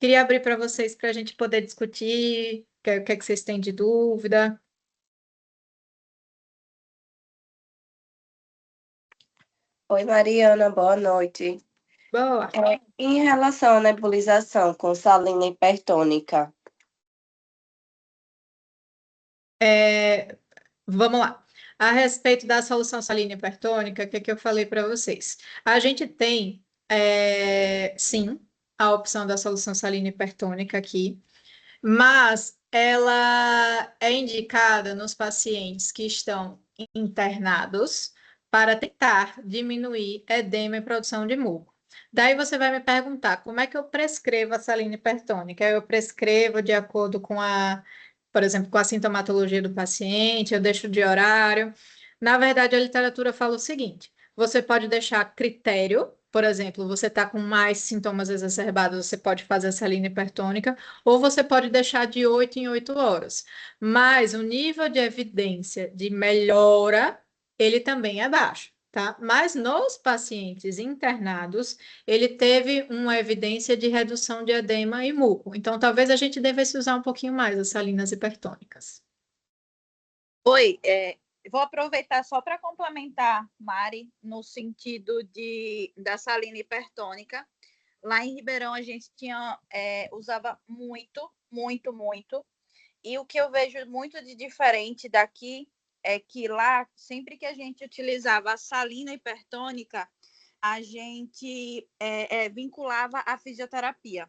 Queria abrir para vocês para a gente poder discutir o que é que vocês têm de dúvida. Oi, Mariana, boa noite. Boa. Em relação à nebulização com salina hipertônica, Vamos lá. A respeito da solução salina hipertônica, o que é que eu falei para vocês? A gente tem, sim, a opção da solução salina hipertônica aqui, mas ela é indicada nos pacientes que estão internados para tentar diminuir edema e produção de muco. Daí você vai me perguntar, como é que eu prescrevo a salina hipertônica? Eu prescrevo de acordo com por exemplo, com a sintomatologia do paciente, eu deixo de horário. Na verdade, a literatura fala o seguinte: você pode deixar critério Por exemplo, você está com mais sintomas exacerbados, você pode fazer a salina hipertônica, ou você pode deixar de 8 em 8 horas. Mas o nível de evidência de melhora, ele também é baixo, tá? Mas nos pacientes internados, ele teve uma evidência de redução de edema e muco. Então, talvez a gente devesse usar um pouquinho mais as salinas hipertônicas. Oi, vou aproveitar só para complementar, Mari, no sentido da salina hipertônica. Lá em Ribeirão a gente usava muito, muito, muito. E o que eu vejo muito de diferente daqui é que lá, sempre que a gente utilizava a salina hipertônica, a gente vinculava a fisioterapia.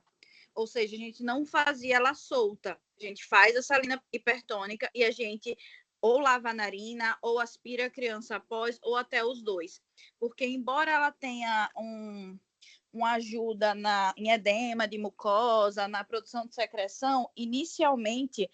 Ou seja, a gente não fazia ela solta. A gente faz a salina hipertônica e a gente ou lava a narina, ou aspira a criança após, ou até os dois. Porque, embora ela tenha uma ajuda em edema de mucosa, na produção de secreção, inicialmente,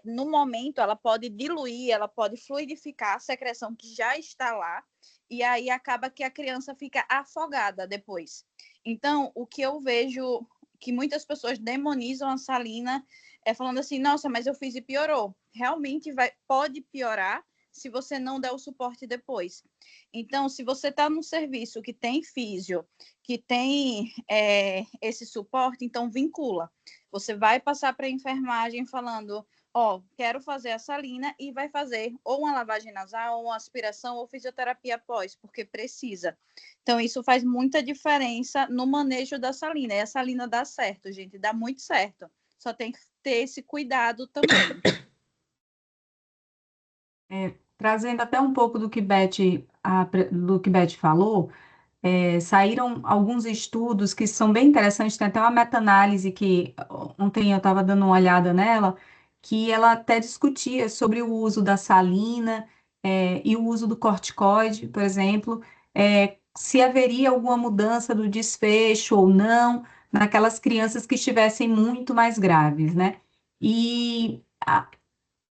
no momento, ela pode diluir, ela pode fluidificar a secreção que já está lá, e aí acaba que a criança fica afogada depois. Então, o que eu vejo que muitas pessoas demonizam a salina falando assim, nossa, mas eu fiz e piorou. Realmente pode piorar se você não der o suporte depois. Então, se você está num serviço que tem físio, que tem esse suporte, então vincula. Você vai passar para a enfermagem falando, quero fazer a salina, e vai fazer ou uma lavagem nasal, ou uma aspiração, ou fisioterapia após, porque precisa. Então, isso faz muita diferença no manejo da salina. E a salina dá certo, gente, dá muito certo. Só tem que ter esse cuidado também. Trazendo até um pouco do que Beth falou, saíram alguns estudos que são bem interessantes, tem até uma meta-análise que ontem eu estava dando uma olhada nela, que ela até discutia sobre o uso da salina, e o uso do corticoide, por exemplo, se haveria alguma mudança do desfecho ou não naquelas crianças que estivessem muito mais graves, né? E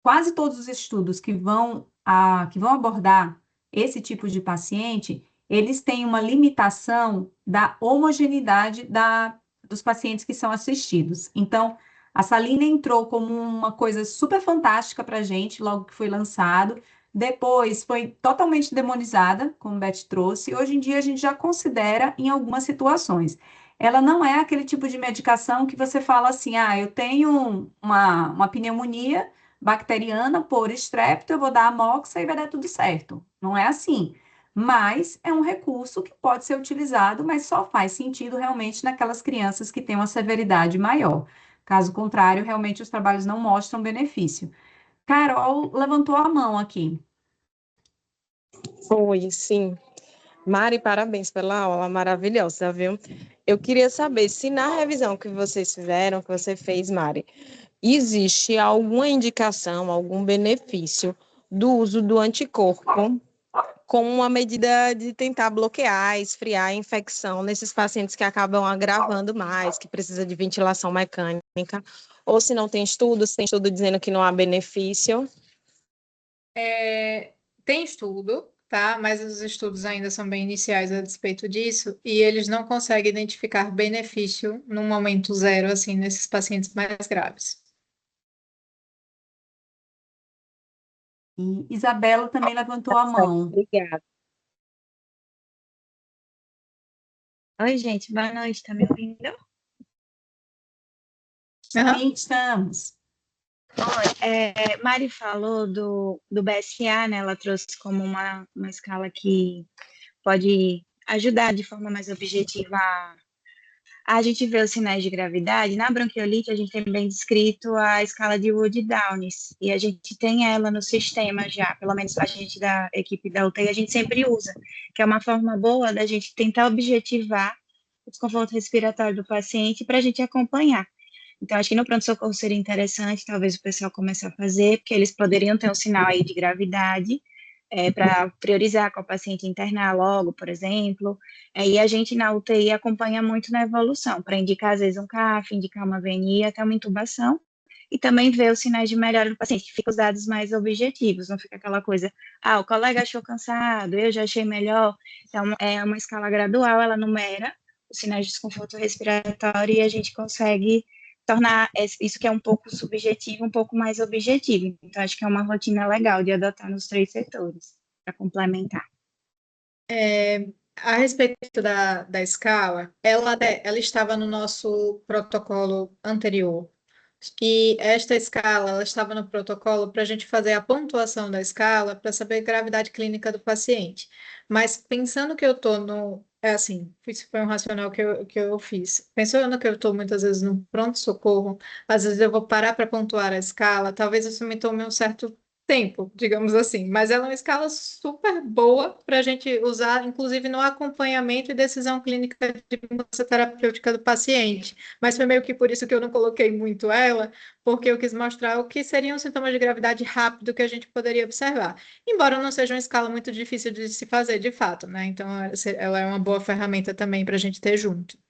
quase todos os estudos que vão abordar esse tipo de paciente, eles têm uma limitação da homogeneidade dos pacientes que são assistidos. Então, a salina entrou como uma coisa super fantástica para a gente, logo que foi lançado. Depois foi totalmente demonizada, como Beth trouxe. Hoje em dia a gente já considera em algumas situações. Ela não é aquele tipo de medicação que você fala assim, eu tenho uma pneumonia bacteriana por estrepto, eu vou dar amoxa e vai dar tudo certo. Não é assim. Mas é um recurso que pode ser utilizado, mas só faz sentido realmente naquelas crianças que têm uma severidade maior. Caso contrário, realmente os trabalhos não mostram benefício. Carol levantou a mão aqui. Oi, sim. Mari, parabéns pela aula maravilhosa, viu? Eu queria saber se na revisão que vocês fizeram, que você fez, Mari, existe alguma indicação, algum benefício do uso do anticorpo como uma medida de tentar bloquear, esfriar a infecção nesses pacientes que acabam agravando mais, que precisa de ventilação mecânica, ou se não tem estudos, tem estudo dizendo que não há benefício. Tem estudo, tá? Mas os estudos ainda são bem iniciais a despeito disso, e eles não conseguem identificar benefício no momento zero, assim, nesses pacientes mais graves. E Isabela também levantou a mão. Obrigada. Oi, gente, boa noite, tá me ouvindo? Sim, estamos. Oi, Mari falou do BSA, né? Ela trouxe como uma escala que pode ajudar de forma mais objetiva a gente ver os sinais de gravidade. Na bronquiolite, a gente tem bem descrito a escala de Wood-Downes, e a gente tem ela no sistema já, pelo menos a gente da equipe da UTI, a gente sempre usa, que é uma forma boa da gente tentar objetivar o desconforto respiratório do paciente para a gente acompanhar. Então, acho que no pronto-socorro seria interessante, talvez o pessoal comece a fazer, porque eles poderiam ter um sinal aí de gravidade, para priorizar qual paciente internar logo, por exemplo. E a gente na UTI acompanha muito na evolução, para indicar, às vezes, um CAF, indicar uma VNI, até uma intubação. e também ver os sinais de melhora do paciente, que fica os dados mais objetivos, não fica aquela coisa, o colega achou cansado, eu já achei melhor. Então, é uma escala gradual, ela numera os sinais de desconforto respiratório e a gente consegue tornar isso que é um pouco subjetivo, um pouco mais objetivo. Então, acho que é uma rotina legal de adotar nos 3 setores, para complementar. A respeito da escala, ela estava no nosso protocolo anterior. E esta escala, ela estava no protocolo para a gente fazer a pontuação da escala para saber a gravidade clínica do paciente. Mas pensando que eu estou no. É assim, isso foi um racional que eu fiz. Pensando que eu estou muitas vezes no pronto-socorro, às vezes eu vou parar para pontuar a escala, talvez isso me tome um certo tempo, digamos assim. Mas ela é uma escala super boa para a gente usar, inclusive no acompanhamento e decisão clínica de mudança terapêutica do paciente. Mas foi meio que por isso que eu não coloquei muito ela, porque eu quis mostrar o que seriam sintomas de gravidade rápido que a gente poderia observar. Embora não seja uma escala muito difícil de se fazer, de fato, né? Então, ela é uma boa ferramenta também para a gente ter junto.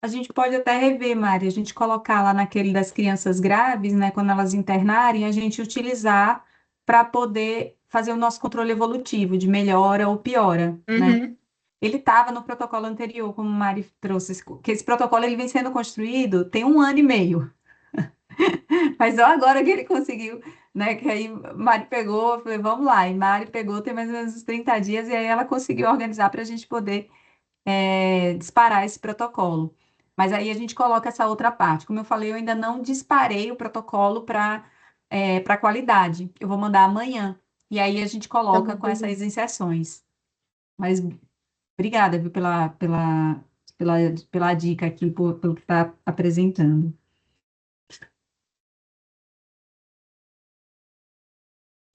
A gente pode até rever, Mari, a gente colocar lá naquele das crianças graves, né, quando elas internarem, a gente utilizar para poder fazer o nosso controle evolutivo de melhora ou piora, né? Uhum. Ele estava no protocolo anterior, como a Mari trouxe, que esse protocolo ele vem sendo construído tem 1 ano e meio. Mas só agora que ele conseguiu, né? Que aí Mari pegou, eu falei, vamos lá. E Mari pegou, tem mais ou menos uns 30 dias, e aí ela conseguiu organizar para a gente poder disparar esse protocolo. Mas aí a gente coloca essa outra parte. Como eu falei, eu ainda não disparei o protocolo para qualidade. Eu vou mandar amanhã. E aí a gente coloca com essas inserções. Mas obrigada, viu, pela dica aqui, pelo que está apresentando.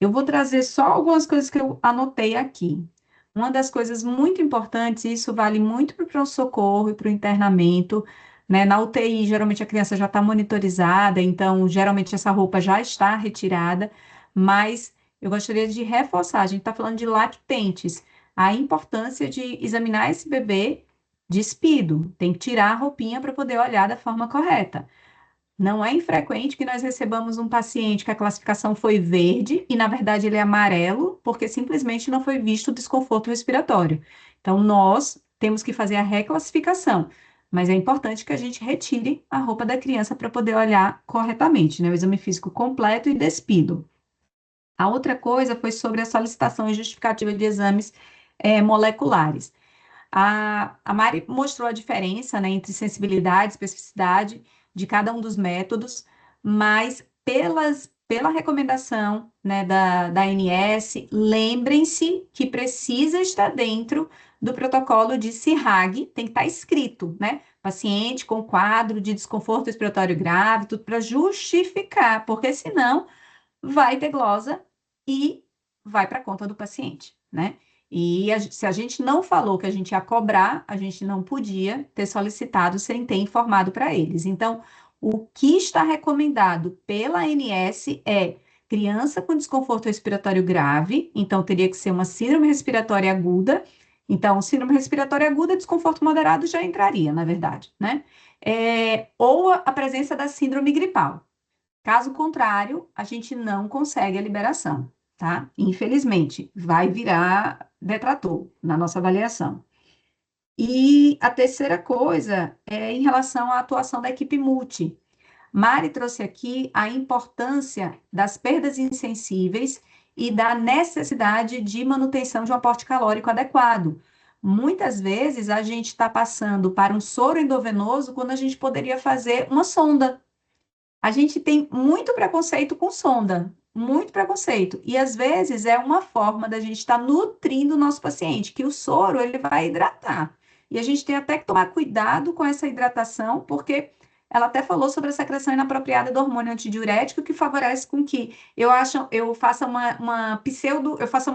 Eu vou trazer só algumas coisas que eu anotei aqui. Uma das coisas muito importantes, e isso vale muito para o pronto-socorro e para o internamento, né? Na UTI, geralmente a criança já está monitorizada, então geralmente essa roupa já está retirada, mas eu gostaria de reforçar, a gente está falando de lactentes, a importância de examinar esse bebê despido, tem que tirar a roupinha para poder olhar da forma correta. Não é infrequente que nós recebamos um paciente que a classificação foi verde e, na verdade, ele é amarelo, porque simplesmente não foi visto o desconforto respiratório. Então, nós temos que fazer a reclassificação, mas é importante que a gente retire a roupa da criança para poder olhar corretamente, né? O exame físico completo e despido. A outra coisa foi sobre a solicitação e justificativa de exames moleculares. A Mari mostrou a diferença, né, entre sensibilidade e especificidade de cada um dos métodos, mas pela recomendação, né, da ANS, lembrem-se que precisa estar dentro do protocolo de CIRAG, tem que estar escrito, né? Paciente com quadro de desconforto respiratório grave, tudo para justificar, porque senão vai ter glosa e vai para a conta do paciente, né? E se a gente não falou que a gente ia cobrar, a gente não podia ter solicitado sem ter informado para eles. Então, o que está recomendado pela ANS é criança com desconforto respiratório grave, então teria que ser uma síndrome respiratória aguda. Então, síndrome respiratória aguda, desconforto moderado já entraria, na verdade, né? Ou a presença da síndrome gripal. Caso contrário, a gente não consegue a liberação, tá? Infelizmente, vai virar detrator na nossa avaliação. E a terceira coisa é em relação à atuação da equipe multi. Mari trouxe aqui a importância das perdas insensíveis e da necessidade de manutenção de um aporte calórico adequado. Muitas vezes a gente está passando para um soro endovenoso quando a gente poderia fazer uma sonda. A gente tem muito preconceito com sonda, muito preconceito. E às vezes é uma forma da gente estar nutrindo o nosso paciente, que o soro ele vai hidratar. E a gente tem até que tomar cuidado com essa hidratação, porque ela até falou sobre a secreção inapropriada do hormônio antidiurético, que favorece com que eu faça eu faça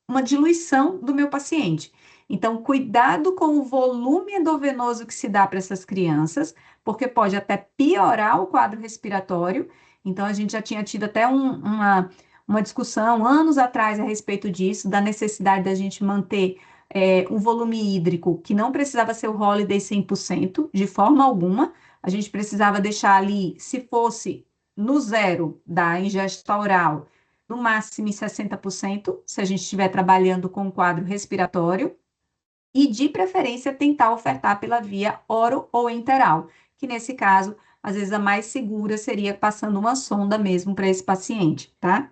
uma diluição do meu paciente. Então, cuidado com o volume endovenoso que se dá para essas crianças, porque pode até piorar o quadro respiratório. Então, a gente já tinha tido até uma discussão anos atrás a respeito disso, da necessidade da gente manter um volume hídrico que não precisava ser o Holiday 100%, de forma alguma, a gente precisava deixar ali, se fosse no zero da ingesta oral, no máximo em 60%, se a gente estiver trabalhando com o quadro respiratório, e de preferência tentar ofertar pela via oro ou enteral, que nesse caso, às vezes a mais segura seria passando uma sonda mesmo para esse paciente, tá?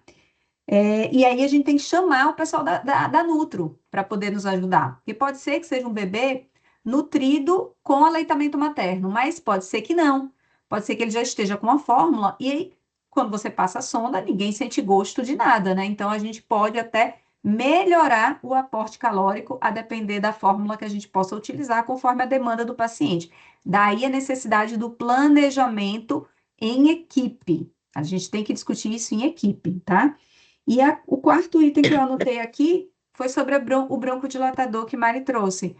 E aí a gente tem que chamar o pessoal da Nutro para poder nos ajudar, porque pode ser que seja um bebê nutrido com aleitamento materno, mas pode ser que não. Pode ser que ele já esteja com a fórmula e aí, quando você passa a sonda, ninguém sente gosto de nada, né? Então a gente pode até melhorar o aporte calórico a depender da fórmula que a gente possa utilizar conforme a demanda do paciente. Daí a necessidade do planejamento em equipe. A gente tem que discutir isso em equipe, tá? E o quarto item que eu anotei aqui foi sobre o broncodilatador que Mari trouxe.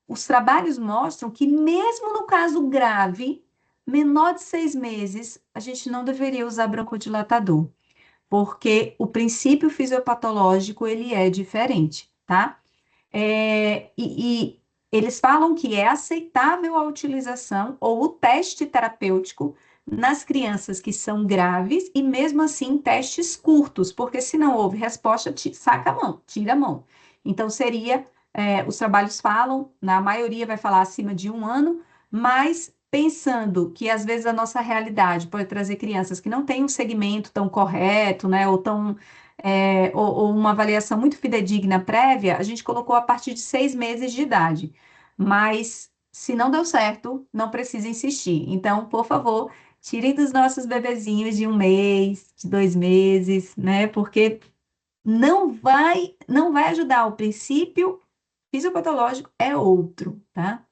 Os trabalhos mostram que, mesmo no caso grave, menor de 6 meses, a gente não deveria usar broncodilatador, porque o princípio fisiopatológico ele é diferente, tá? E eles falam que é aceitável a utilização ou o teste terapêutico nas crianças que são graves e mesmo assim testes curtos, porque se não houve resposta, saca a mão, tira a mão. Então seria, os trabalhos falam, na maioria vai falar acima de 1 ano, mas pensando que às vezes a nossa realidade pode trazer crianças que não têm um segmento tão correto, né, ou uma avaliação muito fidedigna prévia, a gente colocou a partir de 6 meses de idade. Mas, se não deu certo, não precisa insistir. Então, por favor, tirem dos nossos bebezinhos de 1 mês, de 2 meses, né? Porque não vai ajudar. O princípio fisiopatológico é outro, tá?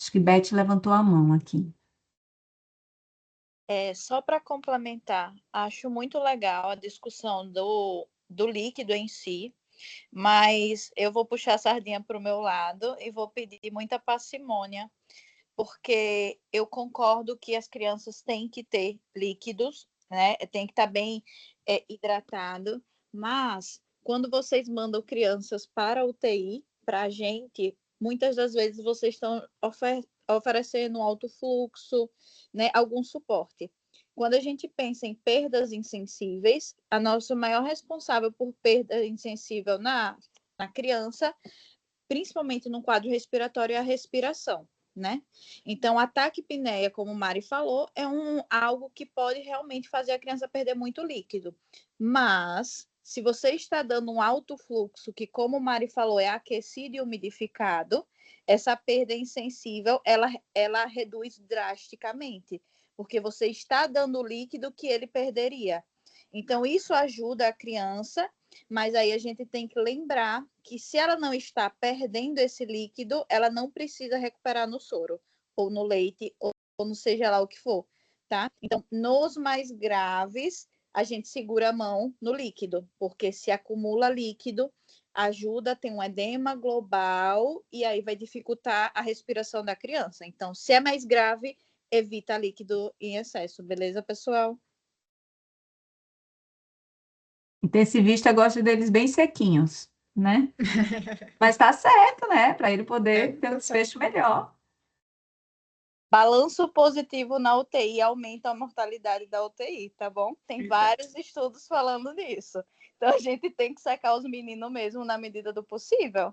Acho que Beth levantou a mão aqui. Só para complementar, acho muito legal a discussão do líquido em si, mas eu vou puxar a sardinha para o meu lado e vou pedir muita parcimônia, porque eu concordo que as crianças têm que ter líquidos, né? Tem que estar bem hidratado, mas quando vocês mandam crianças para a UTI, para a gente, muitas das vezes vocês estão oferecendo um alto fluxo, né? Algum suporte. Quando a gente pensa em perdas insensíveis, a nossa maior responsável por perda insensível na criança, principalmente no quadro respiratório, é a respiração, né? Então, a taquipneia, como Mari falou, é algo que pode realmente fazer a criança perder muito líquido. Mas, se você está dando um alto fluxo, que, como Mari falou, é aquecido e umidificado, essa perda insensível, ela reduz drasticamente, porque você está dando o líquido que ele perderia. Então, isso ajuda a criança, mas aí a gente tem que lembrar que se ela não está perdendo esse líquido, ela não precisa recuperar no soro, ou no leite, ou no seja lá o que for, tá? Então, nos mais graves, a gente segura a mão no líquido, porque se acumula líquido, ajuda, tem um edema global, e aí vai dificultar a respiração da criança. Então, se é mais grave, evita líquido em excesso, beleza, pessoal? Intensivista gosta deles bem sequinhos, né? Mas tá certo, né? Para ele poder ter um desfecho melhor. Balanço positivo na UTI aumenta a mortalidade da UTI, tá bom? Tem vários estudos falando nisso. Então a gente tem que secar os meninos mesmo na medida do possível.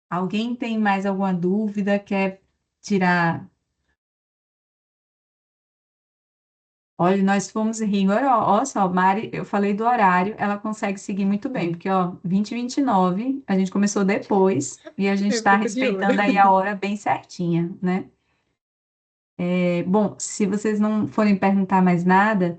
Alguém tem mais alguma dúvida? Quer tirar? Olha, nós fomos rigor, ó só, Mari, eu falei do horário, ela consegue seguir muito bem, porque, ó, 20 e 29, a gente começou depois, e a gente está respeitando aí a hora bem certinha, né? Bom, se vocês não forem perguntar mais nada,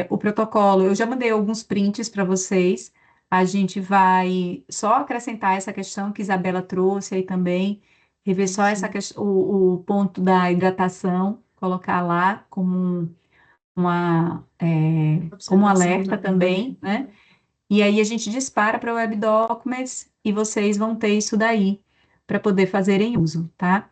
o protocolo, eu já mandei alguns prints para vocês, a gente vai só acrescentar essa questão que Isabela trouxe aí também, rever só essa questão, o ponto da hidratação, colocar lá como um alerta também, né? E aí a gente dispara para o Web Documents e vocês vão ter isso daí para poder fazerem uso, tá?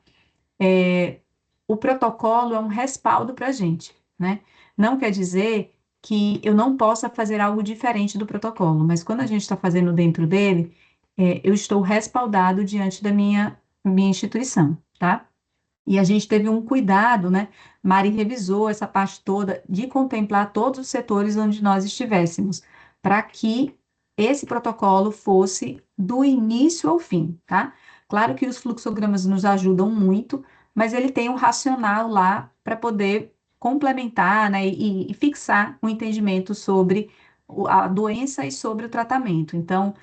O protocolo é um respaldo para a gente, né? Não quer dizer que eu não possa fazer algo diferente do protocolo, mas quando a gente está fazendo dentro dele, eu estou respaldado diante da minha instituição, tá? E a gente teve um cuidado, né? Mari revisou essa parte toda de contemplar todos os setores onde nós estivéssemos, para que esse protocolo fosse do início ao fim, tá? Claro que os fluxogramas nos ajudam muito, mas ele tem um racional lá para poder complementar, né, e fixar o entendimento sobre a doença e sobre o tratamento. Então,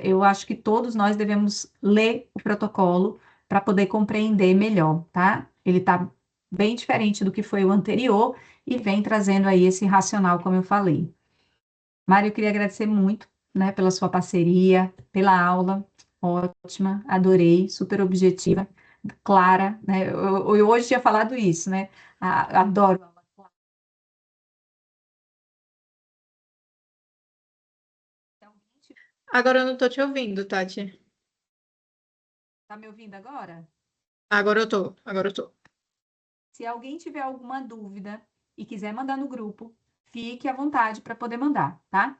eu acho que todos nós devemos ler o protocolo para poder compreender melhor, tá? Ele está bem diferente do que foi o anterior e vem trazendo aí esse racional, como eu falei. Mário, eu queria agradecer muito, né, pela sua parceria, pela aula, ótima, adorei, super objetiva, clara, né? Eu hoje tinha falado isso, né? Adoro aula clara. Então, Agora eu não tô te ouvindo, Tati. tá me ouvindo agora? Agora eu tô. Se alguém tiver alguma dúvida e quiser mandar no grupo, fique à vontade para poder mandar, tá?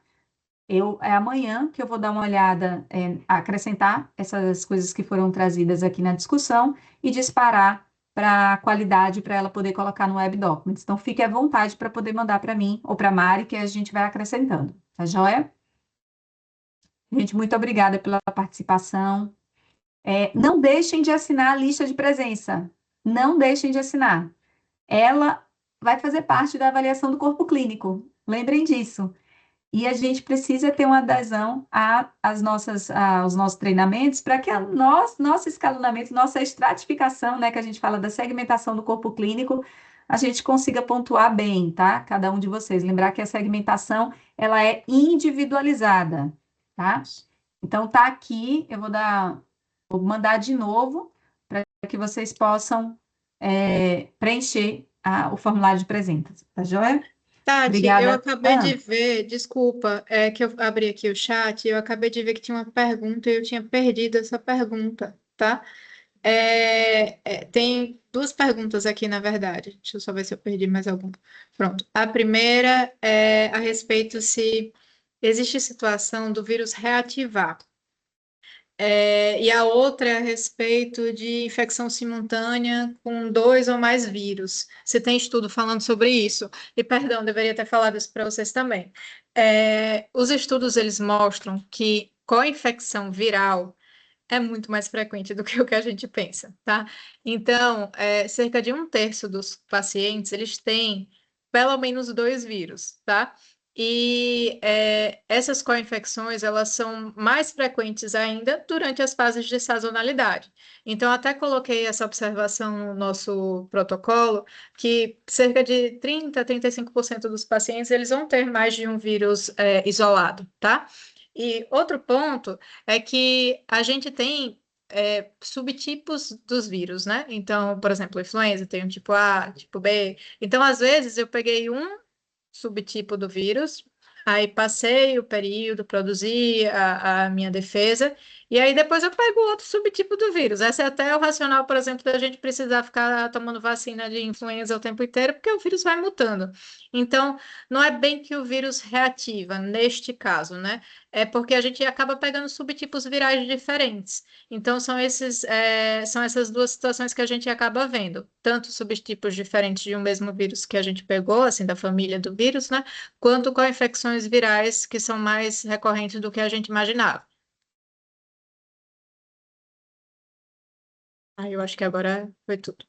É amanhã que eu vou dar uma olhada, acrescentar essas coisas que foram trazidas aqui na discussão e disparar para a qualidade para ela poder colocar no Web Documents. Então, fique à vontade para poder mandar para mim ou para a Mari, que a gente vai acrescentando. Tá joia? Gente, muito obrigada pela participação. Não deixem de assinar a lista de presença. Não deixem de assinar. Ela vai fazer parte da avaliação do corpo clínico. Lembrem disso. E a gente precisa ter uma adesão aos nossos treinamentos para que nosso escalonamento, nossa estratificação, né, que a gente fala da segmentação do corpo clínico, a gente consiga pontuar bem, tá? Cada um de vocês. Lembrar que a segmentação, ela é individualizada, tá? Então, tá aqui, vou mandar de novo para que vocês possam preencher o formulário de presença, tá joia? Tati, eu Obrigada. acabei de ver, desculpa, é que eu abri aqui o chat e eu acabei de ver que tinha uma pergunta e eu tinha perdido essa pergunta, tá? Tem duas perguntas aqui, na verdade. Deixa eu só ver se eu perdi mais alguma. Pronto. A primeira é a respeito se existe situação do vírus reativar. E a outra é a respeito de infecção simultânea com 2 ou mais vírus. Você tem estudo falando sobre isso? E, perdão, deveria ter falado isso para vocês também. Os estudos, eles mostram que co-infecção viral é muito mais frequente do que o que a gente pensa, tá? Então, cerca de 1/3 dos pacientes, eles têm pelo menos 2 vírus, tá? E essas co-infecções, elas são mais frequentes ainda durante as fases de sazonalidade. Então, até coloquei essa observação no nosso protocolo, que cerca de 30 a 35% dos pacientes, eles vão ter mais de um vírus isolado, tá? E outro ponto é que a gente tem subtipos dos vírus, né? Então, por exemplo, a influenza tem um tipo A, tipo B. Então, às vezes, eu peguei um subtipo do vírus, aí passei o período, produzi a minha defesa, e aí depois eu pego outro subtipo do vírus. Esse é até o racional, por exemplo, da gente precisar ficar tomando vacina de influenza o tempo inteiro, porque o vírus vai mutando. Então, não é bem que o vírus reativa, neste caso, né? É porque a gente acaba pegando subtipos virais diferentes. Então, são essas duas situações que a gente acaba vendo, tanto subtipos diferentes de um mesmo vírus que a gente pegou, assim, da família do vírus, né? Quanto com infecções virais que são mais recorrentes do que a gente imaginava. Eu acho que agora foi tudo.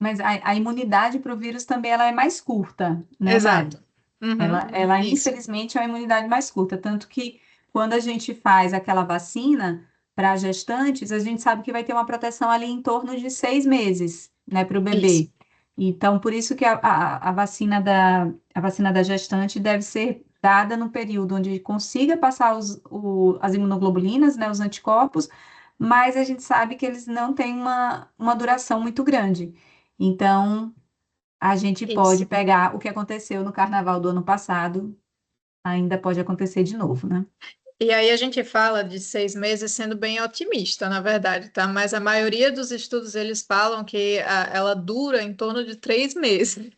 Mas a imunidade para o vírus também ela é mais curta, né, Mari? Exato. Uhum, Ela, isso. infelizmente, é uma imunidade mais curta. Tanto que quando a gente faz aquela vacina para gestantes, a gente sabe que vai ter uma proteção ali em torno de 6 meses, né, para o Isso. bebê. Então, por isso que a vacina da gestante deve ser dada no período onde consiga passar as imunoglobulinas, né, os anticorpos, mas a gente sabe que eles não têm uma duração muito grande. Então, a gente Isso. pode pegar o que aconteceu no carnaval do ano passado, ainda pode acontecer de novo, né? E aí a gente fala de 6 meses sendo bem otimista, na verdade, tá? Mas a maioria dos estudos eles falam que ela dura em torno de 3 meses.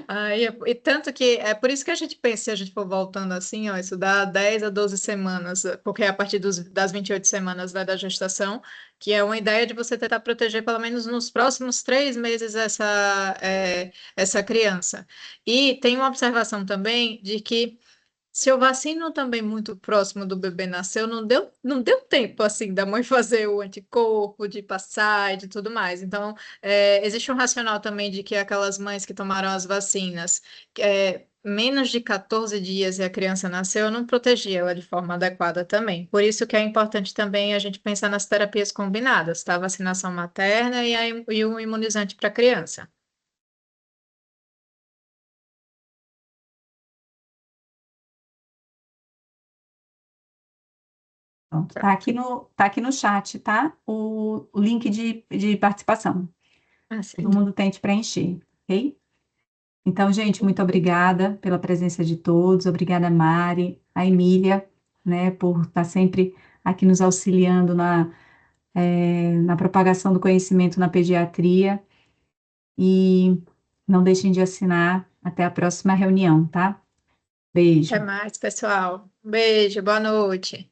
Aí, e tanto que é por isso que a gente pensa, se a gente for voltando assim, ó, isso dá 10 a 12 semanas, porque é a partir das 28 semanas da gestação, que é uma ideia de você tentar proteger pelo menos nos próximos 3 meses essa criança. E tem uma observação também de que se eu vacino também muito próximo do bebê nasceu, não deu tempo assim da mãe fazer o anticorpo, de passar e de tudo mais. Então, existe um racional também de que aquelas mães que tomaram as vacinas, menos de 14 dias e a criança nasceu, eu não protegia ela de forma adequada também. Por isso que é importante também a gente pensar nas terapias combinadas, tá? A vacinação materna e o imunizante para a criança. Pronto, tá aqui no chat, tá? O link de participação. Ah, Todo certo. mundo tente preencher, ok? Então, gente, muito obrigada pela presença de todos. Obrigada, Mari, a Emília, né, por estar sempre aqui nos auxiliando na propagação do conhecimento na pediatria. E não deixem de assinar. Até a próxima reunião, tá? Até Beijo. mais, pessoal. Um beijo, boa noite.